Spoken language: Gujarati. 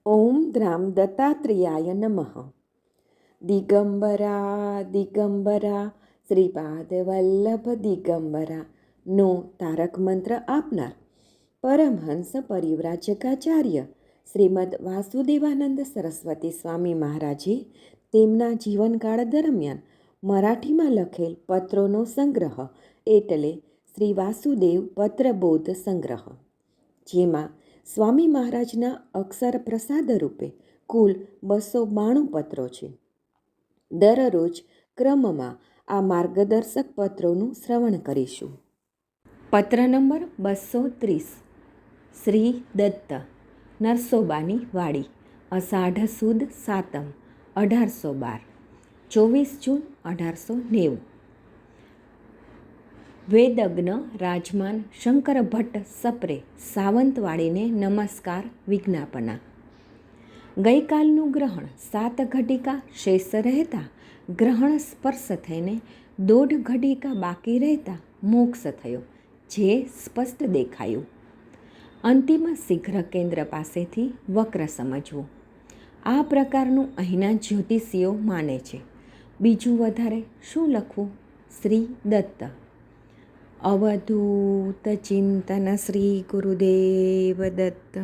ઓમ દ્રામ દત્તાત્રેયાય નમઃ. દિગંબરા દિગંબરા શ્રીપાદ વલ્લભ દિગંબરા નો તારક મંત્ર આપનાર પરમહંસ પરિવ્રાજકાચાર્ય શ્રીમદ વાસુદેવાનંદ સરસ્વતી સ્વામી મહારાજે તેમના જીવનકાળ દરમિયાન મરાઠીમાં લખેલ પત્રોનો સંગ્રહ એટલે શ્રી વાસુદેવ પત્રબોધ સંગ્રહ, જેમાં સ્વામી મહારાજના અક્ષર પ્રસાદ રૂપે કુલ 292 પત્રો છે. દરરોજ ક્રમમાં આ માર્ગદર્શક પત્રોનું શ્રવણ કરીશું. પત્ર નંબર 230. શ્રી દત્ત, નરસોબાની વાડી, અષાઢ સુદ સાતમ 1812, 24 જૂન 1890. વેદજ્ઞ રાજમાન શંકર ભટ્ટ સપ્રે સાવંતવાડીને નમસ્કાર વિજ્ઞાપના. ગઈકાલનું ગ્રહણ 7 ઘટિકા શેષ રહેતા ગ્રહણ સ્પર્શ થઈને 1.5 ઘટિકા બાકી રહેતા મોક્ષ થયો, જે સ્પષ્ટ દેખાયું. અંતિમ શીઘ્ર કેન્દ્ર પાસેથી વક્ર સમજવું. આ પ્રકારનું અહીંના જ્યોતિષીઓ માને છે. બીજું વધારે શું લખવું? શ્રી દત્ત. અવધૂત ચિંતન શ્રી ગુરુદેવ દત્ત.